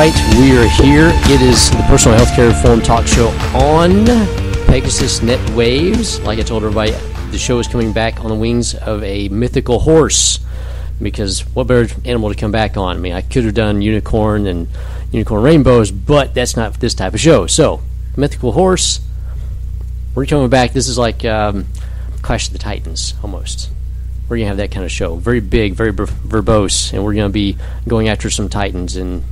right, we are here. It is the Personal Healthcare Reform Talk Show on Pegasus Net Waves. Like I told everybody, the show is coming back on the wings of a mythical horse, because what better animal to come back on? I mean, I could have done unicorn and unicorn rainbows, but that's not this type of show. So, mythical horse, we're coming back. This is like Clash of the Titans, almost. We're going to have that kind of show. Very big, very verbose, and we're going to be going after some titans, and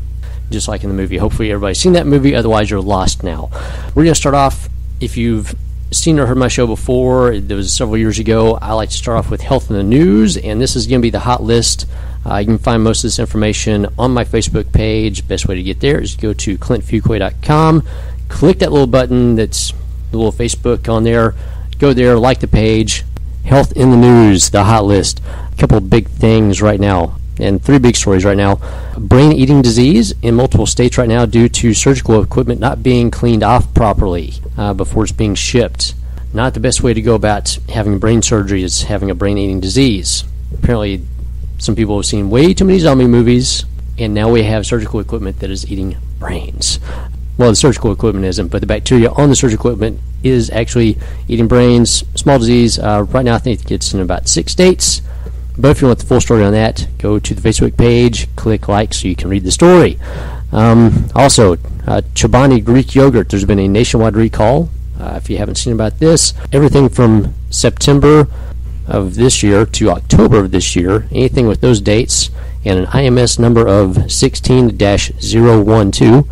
just like in the movie. Hopefully everybody's seen that movie, otherwise you're lost now. We're going to start off, if you've seen or heard my show before, it was several years ago, I like to start off with health in the news, and this is going to be the hot list. You can find most of this information on my Facebook page. Best way to get there is to go to clintfuqua.com, click that little button that's the little Facebook on there, go there, like the page. Health in the news, the hot list. A couple of big things right now, and three big stories right now. Brain-eating disease in multiple states right now due to surgical equipment not being cleaned off properly before it's being shipped. Not the best way to go about having brain surgery is having a brain-eating disease. Apparently, some people have seen way too many zombie movies, and now we have surgical equipment that is eating brains. Well, the surgical equipment isn't, but the bacteria on the surgical equipment is actually eating brains. Small disease. Right now, I think it's in about 6 states. But if you want the full story on that, go to the Facebook page, click like so you can read the story. Also, Chobani Greek yogurt. There's been a nationwide recall. If you haven't seen about this, everything from September of this year to October of this year, anything with those dates, and an IMS number of 16-012.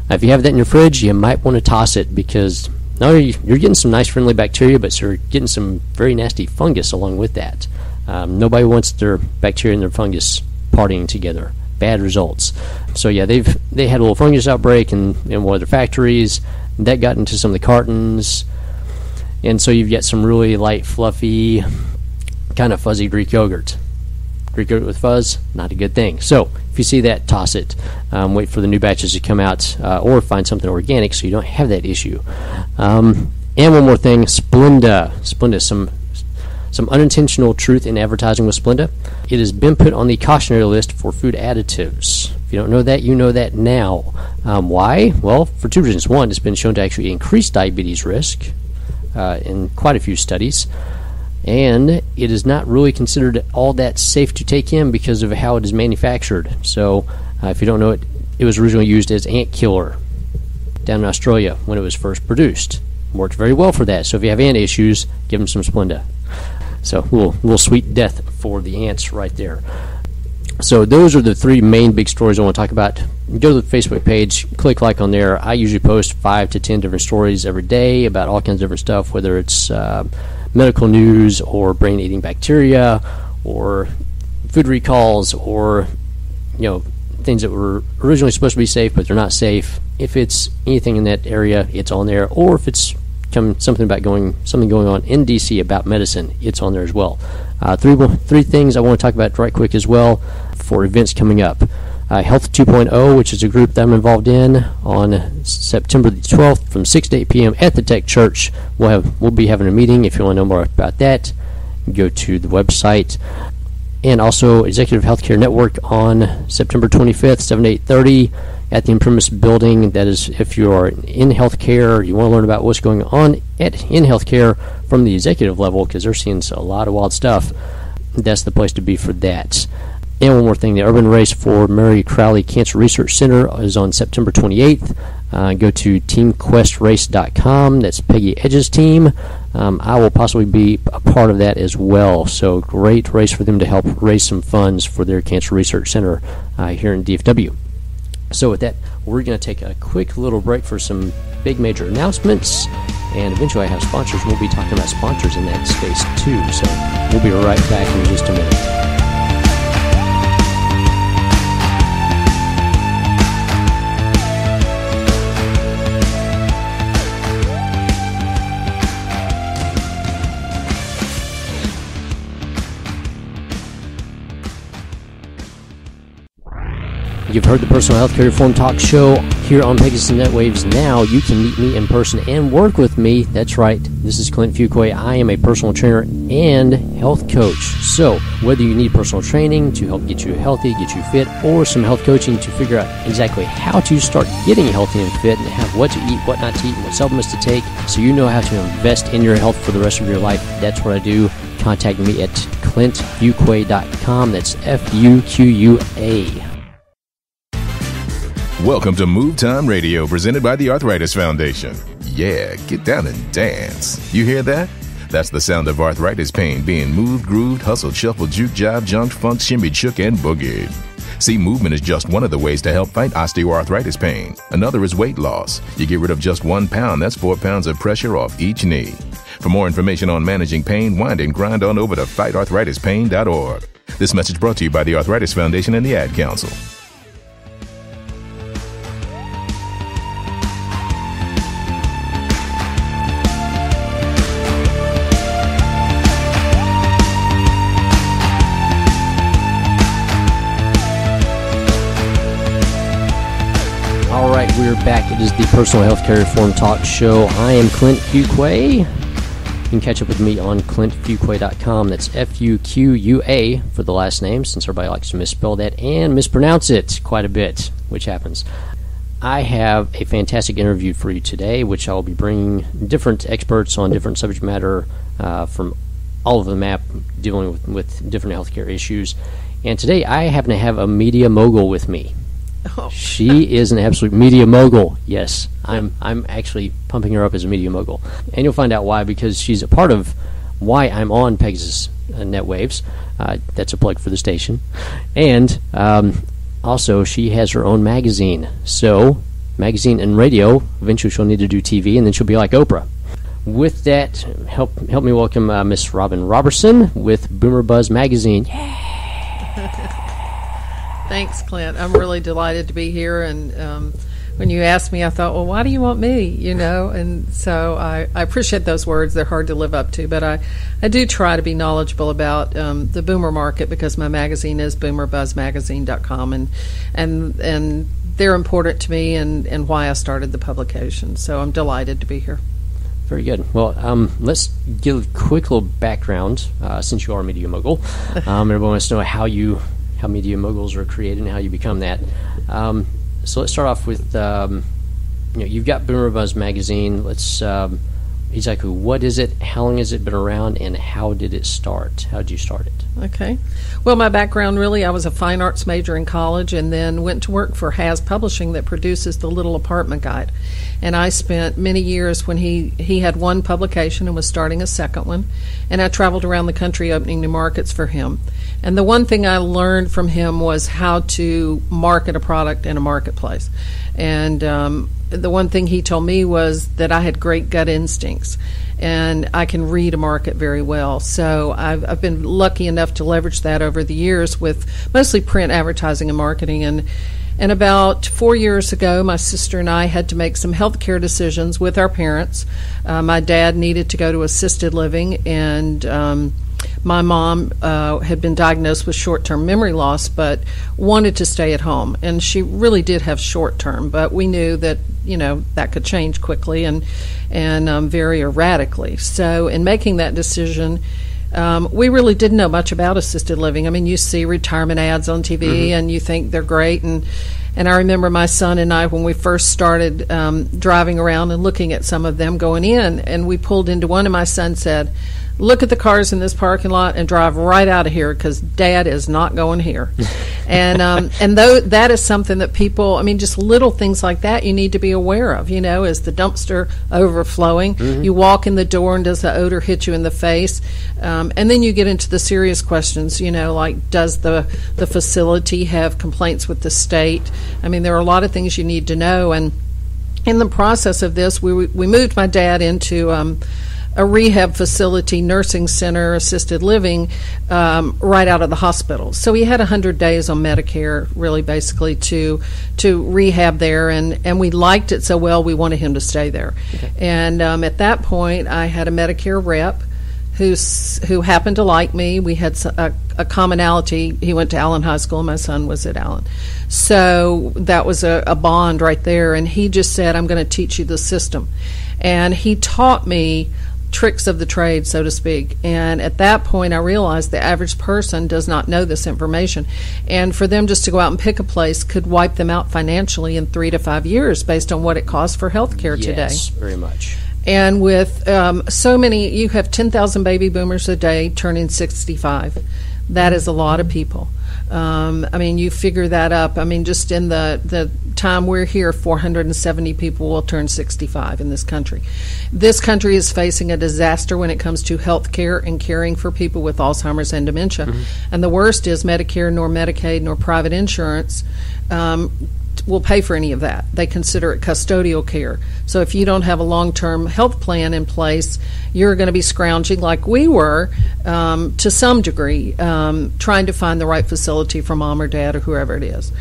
If you have that in your fridge, you might want to toss it, because not only you're getting some nice friendly bacteria, but you're getting some very nasty fungus along with that. Nobody wants their bacteria and their fungus partying together. Bad results. So yeah, they had a little fungus outbreak in one of their factories. That got into some of the cartons, and so you've got some really light, fluffy, kind of fuzzy Greek yogurt. Greek yogurt with fuzz, not a good thing. So if you see that, toss it. Wait for the new batches to come out, or find something organic so you don't have that issue. And one more thing, Splenda. Splenda, some unintentional truth in advertising with Splenda. It has been put on the cautionary list for food additives. If you don't know that, you know that now. Why? Well, for two reasons. One, it's been shown to actually increase diabetes risk in quite a few studies. And it is not really considered all that safe to take in because of how it is manufactured. So, if you don't know it, it was originally used as ant killer down in Australia when it was first produced. Worked very well for that. So if you have ant issues, give them some Splenda. So a little sweet death for the ants right there. So those are the three main big stories I want to talk about. Go to the Facebook page, click like on there. I usually post 5 to 10 different stories every day about all kinds of different stuff, whether it's medical news or brain-eating bacteria or food recalls or things that were originally supposed to be safe but they're not safe. If it's anything in that area, it's on there. Or if it's something going on in DC about medicine, it's on there as well. Three things I want to talk about right quick as well for events coming up. Health 2.0, which is a group that I'm involved in, on September the 12th from 6 to 8 p.m. at the Tech Church. We'll be having a meeting. If you want to know more about that, go to the website. And also Executive Healthcare Network on September 25th, 7 to 8:30 at the in-premise building. That is, if you are in healthcare, you want to learn about what's going on in healthcare from the executive level, because they're seeing a lot of wild stuff. That's the place to be for that. And one more thing, the Urban Race for Mary Crowley Cancer Research Center is on September 28th. Go to teamquestrace.com. That's Peggy Edge's team. I will possibly be a part of that as well. So great race for them to help raise some funds for their Cancer Research Center here in DFW. So with that, we're going to take a quick little break for some big major announcements. And eventually I have sponsors. We'll be talking about sponsors in that space too. So we'll be right back in just a minute. You've heard the Personal Healthcare Reform Talk Show here on Pegasus Net Waves. Now you can meet me in person and work with me. That's right. This is Clint Fuqua. I am a personal trainer and health coach. So whether you need personal training to help get you healthy, get you fit, or some health coaching to figure out exactly how to start getting healthy and fit and have what to eat, what not to eat, and what supplements to take so you know how to invest in your health for the rest of your life, that's what I do. Contact me at clintfuqua.com. That's Fuqua. Welcome to Move Time Radio, presented by the Arthritis Foundation. Yeah, get down and dance. You hear that? That's the sound of arthritis pain being moved, grooved, hustled, shuffled, juke, jive, jumped, funked, shimmied, shook, and boogied. See, movement is just one of the ways to help fight osteoarthritis pain. Another is weight loss. You get rid of just 1 pound, that's 4 pounds of pressure off each knee. For more information on managing pain, wind and grind on over to fightarthritispain.org. This message brought to you by the Arthritis Foundation and the Ad Council. All right, we're back. It is the Personal Healthcare Reform Talk Show. I am Clint Fuqua. You can catch up with me on clintfuqua.com. That's Fuqua for the last name, since everybody likes to misspell that and mispronounce it quite a bit, which happens. I have a fantastic interview for you today, which I'll be bringing different experts on different subject matter from all over the map, dealing with different healthcare issues. And today I happen to have a media mogul with me. Oh. She is an absolute media mogul. Yes, I'm actually pumping her up as a media mogul, and you'll find out why, because she's a part of why I'm on Pegasus Net Waves. That's a plug for the station, and also she has her own magazine. So, magazine and radio. Eventually, she'll need to do TV, and then she'll be like Oprah. With that, help me welcome Miss Robin Robertson with Boomer Buzz Magazine. Thanks, Clint. I'm really delighted to be here. And when you asked me, I thought, well, why do you want me? You know, and so I appreciate those words. They're hard to live up to, but I do try to be knowledgeable about the boomer market, because my magazine is boomerbuzzmagazine.com, and they're important to me and why I started the publication. So I'm delighted to be here. Very good. Well, let's give a quick little background, since you are a media mogul. Everyone wants to know how media moguls are created and how you become that. So let's start off with, you've got Boomer Buzz Magazine. Let's exactly what is it, how long has it been around, and how did it start? How did you start it? Okay. Well, my background, really, I was a fine arts major in college and then went to work for Has Publishing that produces the Little Apartment Guide. And I spent many years when he had one publication and was starting a second one. And I traveled around the country opening new markets for him. And the one thing I learned from him was how to market a product in a marketplace. And the one thing he told me was that I had great gut instincts, and I can read a market very well. So I've been lucky enough to leverage that over the years with mostly print advertising and marketing. And about 4 years ago, my sister and I had to make some healthcare decisions with our parents. My dad needed to go to assisted living, and my mom had been diagnosed with short-term memory loss but wanted to stay at home. And she really did have short-term, but we knew that, that could change quickly and very erratically. So in making that decision, we really didn't know much about assisted living. I mean, you see retirement ads on TV and you think they're great. And I remember my son and I, when we first started driving around and looking at some of them going in, and we pulled into one, and my son said, "Look at the cars in this parking lot and drive right out of here, because Dad is not going here." And though that is something that people, just little things like that you need to be aware of. Is the dumpster overflowing? You walk in the door and does the odor hit you in the face? And then you get into the serious questions, like does the facility have complaints with the state? There are a lot of things you need to know. And in the process of this, we moved my dad into a rehab facility, nursing center, assisted living, right out of the hospital. So he had 100 days on Medicare, really basically, to rehab there, and we liked it so well we wanted him to stay there. Okay. And at that point, I had a Medicare rep who happened to like me. We had a commonality. He went to Allen High School. My son was at Allen. So that was a bond right there. And he just said, I'm going to teach you the system. And he taught me tricks of the trade, so to speak. And at that point, I realized the average person does not know this information. And for them just to go out and pick a place could wipe them out financially in 3 to 5 years based on what it costs for health care today. Yes, very much. And with so many, you have 10,000 baby boomers a day turning 65. That is a lot of people. I mean, you figure that up. I mean, just in the time we're here, 470 people will turn 65 in this country. This country is facing a disaster when it comes to health care and caring for people with Alzheimer's and dementia. And the worst is Medicare, nor Medicaid, nor private insurance will pay for any of that. They consider it custodial care. So if you don't have a long-term health plan in place, you're going to be scrounging like we were to some degree, trying to find the right facility for mom or dad or whoever it is.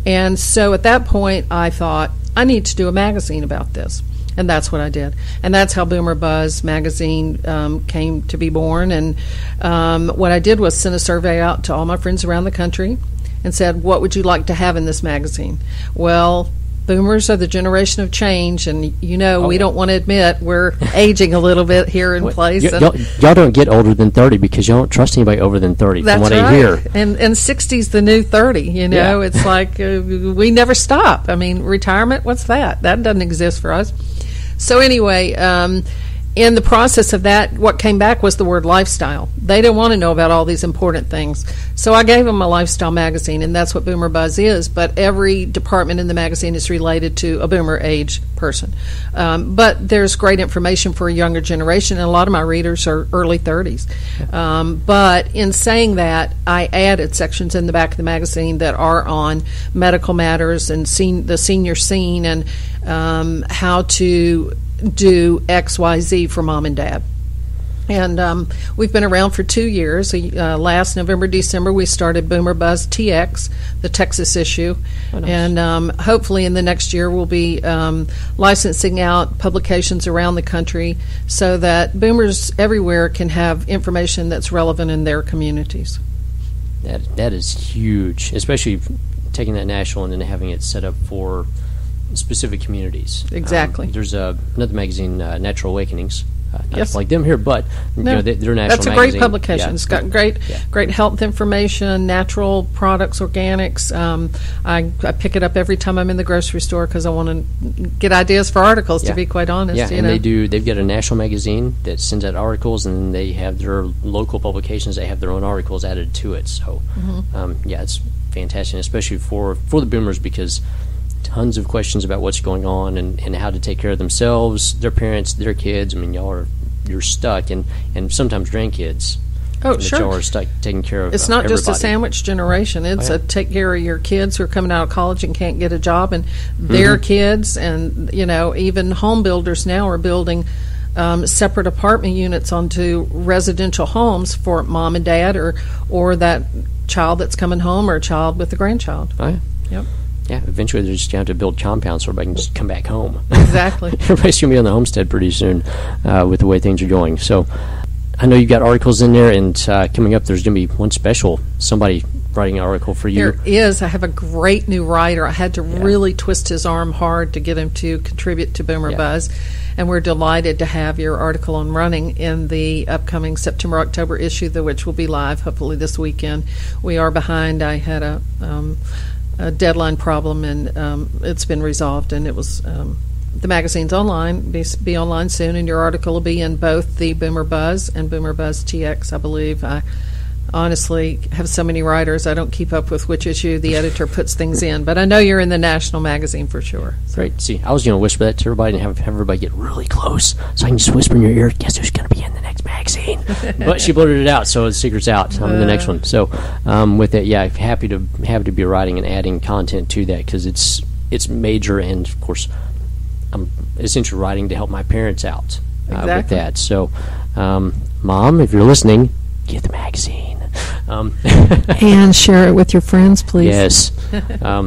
And so at that point, I thought, I need to do a magazine about this. And that's what I did. And that's how Boomer Buzz magazine came to be born. And what I did was send a survey out to all my friends around the country and said, what would you like to have in this magazine? Well, boomers are the generation of change, and we don't want to admit we're aging a little bit here in place. Y'all don't get older than 30 because y'all don't trust anybody over than 30, that's from what right. I hear. And 60's the new 30, Yeah. It's like we never stop. I mean, retirement, what's that? That doesn't exist for us. So anyway, in the process of that, what came back was the word lifestyle. They didn't want to know about all these important things. So I gave them a lifestyle magazine, and that's what Boomer Buzz is. But every department in the magazine is related to a boomer age person. But there's great information for a younger generation, and a lot of my readers are early 30s. But in saying that, I added sections in the back of the magazine that are on medical matters and the senior scene and how to do XYZ for mom and dad. And we've been around for 2 years. Last November, December, we started Boomer Buzz TX, the Texas issue. Oh, nice. And hopefully in the next year we'll be licensing out publications around the country so that boomers everywhere can have information that's relevant in their communities. That is huge, especially taking that national and then having it set up for specific communities. Exactly. There's another magazine, Natural Awakenings. Yes. Like them here, but they're national. That's a magazine. great publication. Yeah. It's got great health information, natural products, organics. I pick it up every time I'm in the grocery store because I want to get ideas for articles. To be quite honest, yeah, and they've got a national magazine that sends out articles, and they have their local publications. They have their own articles added to it. So, it's fantastic, especially for the boomers because tons of questions about what's going on and how to take care of themselves, their parents, their kids. I mean, you're stuck, and sometimes grandkids. Oh, sure. Y'all are stuck taking care of. It's not everybody. just a sandwich generation. It's a take care of your kids who are coming out of college and can't get a job, and their kids, and even home builders now are building separate apartment units onto residential homes for mom and dad, or that child that's coming home, or a child with a grandchild. Oh, yeah. Yep. Yeah, eventually they're just going to have to build compounds so everybody can just come back home. Exactly. Everybody's going to be on the homestead pretty soon with the way things are going. So I know you've got articles in there, and coming up there's going to be one special, somebody writing an article for you. There is. I have a great new writer. I had to really twist his arm hard to get him to contribute to Boomer Buzz. And we're delighted to have your article on running in the upcoming September-October issue, which will be live hopefully this weekend. We are behind. I had a deadline problem, and it's been resolved, and it was the magazine's online, be online soon, and your article will be in both the Boomer Buzz and Boomer Buzz TX, I believe. I honestly have so many writers, I don't keep up with which issue the editor puts things in, but I know you're in the national magazine for sure. So. Great. See, I was going to whisper that to everybody and have everybody get really close so I can just whisper in your ear, guess who's going to be in the next magazine? But she blurted it out, so the secret's out. I'm in the next one. So with that, happy to be writing and adding content to that because it's major, and of course I'm essentially writing to help my parents out with that. So Mom, if you're listening, get the magazine. And share it with your friends, please. Yes,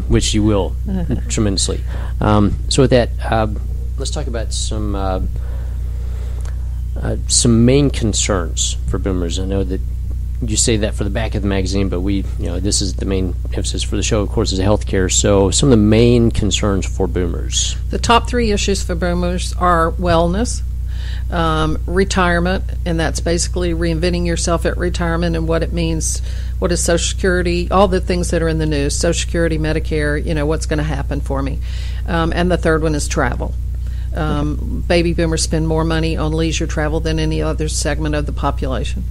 which you will tremendously. So with that, let's talk about some some main concerns for boomers. I know that you say that for the back of the magazine, but this is the main emphasis for the show, of course, is healthcare. So some of the main concerns for boomers. The top 3 issues for boomers are wellness, retirement, and that's basically reinventing yourself at retirement and what it means, what is Social Security, all the things that are in the news, Social Security, Medicare, what's going to happen for me. And the third one is travel. Baby boomers spend more money on leisure travel than any other segment of the population.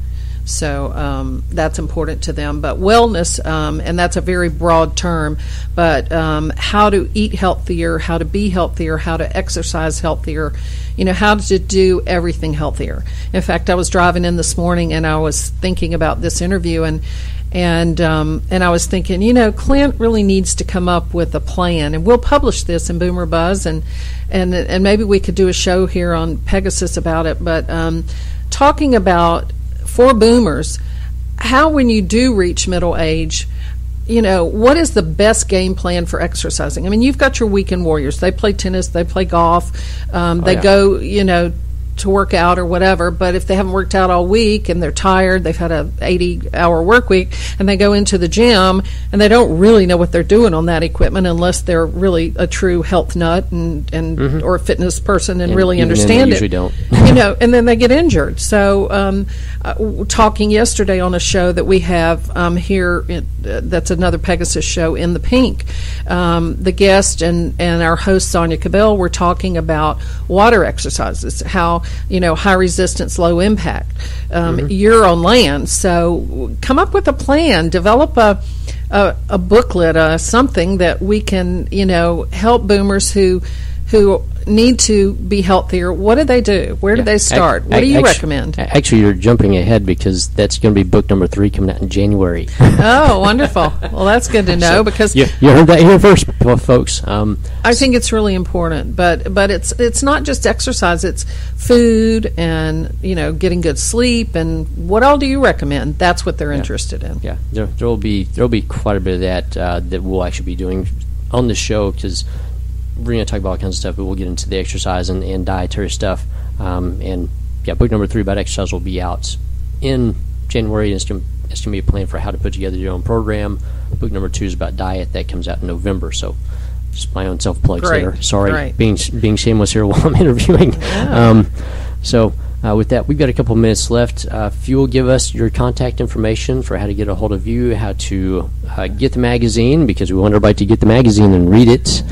So that's important to them. But wellness, and that's a very broad term, but how to eat healthier, how to be healthier, how to exercise healthier, how to do everything healthier. In fact, I was driving in this morning and I was thinking about this interview, and I was thinking, Clint really needs to come up with a plan, and we'll publish this in Boomer Buzz, and maybe we could do a show here on Pegasus about it, but talking about, for boomers, how when you do reach middle age, what is the best game plan for exercising? I mean, you've got your weekend warriors. They play tennis, they play golf, they go, to work out or whatever, but if they haven't worked out all week and they're tired, they've had a 80-hour work week, and they go into the gym and they don't really know what they're doing on that equipment unless they're really a true health nut and or a fitness person and really understand it. Don't. And then they get injured. So talking yesterday on a show that we have here, that's another Pegasus show, In the Pink, the guest and our host Sonia Cabell were talking about water exercises, how high resistance, low impact. You're on land, so come up with a plan, develop a booklet, something that we can, help boomers who need to be healthier. What do they do? Where do they start? What do you recommend? Actually, you're jumping ahead because that's going to be book number 3 coming out in January. Oh, wonderful. Well, that's good to know, because you heard that here first, folks. I think it's really important, but it's not just exercise, it's food and, getting good sleep, and what all do you recommend? That's what they're interested in. Yeah, there'll be quite a bit of that that we'll actually be doing on the show, because we're going to talk about all kinds of stuff, but we'll get into the exercise and dietary stuff. Book number 3 about exercise will be out in January, and it's going to be a plan for how to put together your own program. Book number 2 is about diet. That comes out in November. So just my own self-plugs there. Sorry, being shameless here while I'm interviewing. Yeah. With that, we've got a couple minutes left. If you will give us your contact information for how to get a hold of you, how to get the magazine, because we want everybody to get the magazine and read it.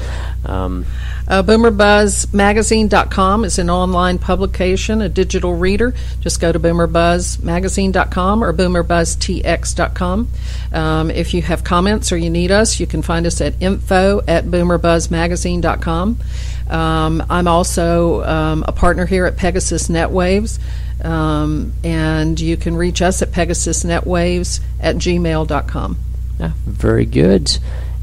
BoomerBuzzMagazine.com is an online publication, a digital reader. Just go to BoomerBuzzMagazine.com or BoomerBuzzTX.com. If you have comments or you need us, you can find us at info@BoomerBuzzMagazine.com. I'm also a partner here at Pegasus NetWaves, and you can reach us at PegasusNetWaves@gmail.com. Yeah, very good.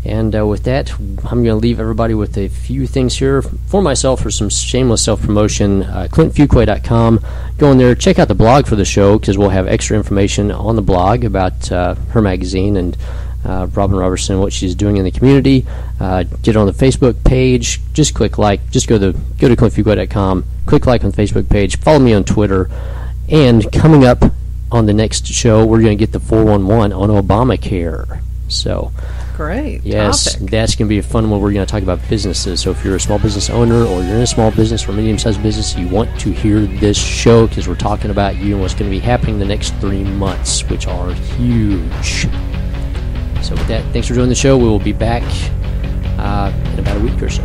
And with that, I'm going to leave everybody with a few things here for myself for some shameless self-promotion. ClintFuqua.com. Go in there, check out the blog for the show, because we'll have extra information on the blog about her magazine and Robin Robertson, what she's doing in the community. Get on the Facebook page. Just click like. Just go to ClintFuqua.com. Click like on the Facebook page. Follow me on Twitter. And coming up on the next show, we're going to get the 411 on Obamacare. So, great. Yes, topic. That's going to be a fun one. We're going to talk about businesses. So if you're a small business owner, or you're in a small business or medium-sized business, you want to hear this show, because we're talking about you and what's going to be happening the next 3 months, which are huge. So with that, thanks for joining the show. We will be back in about a week or so.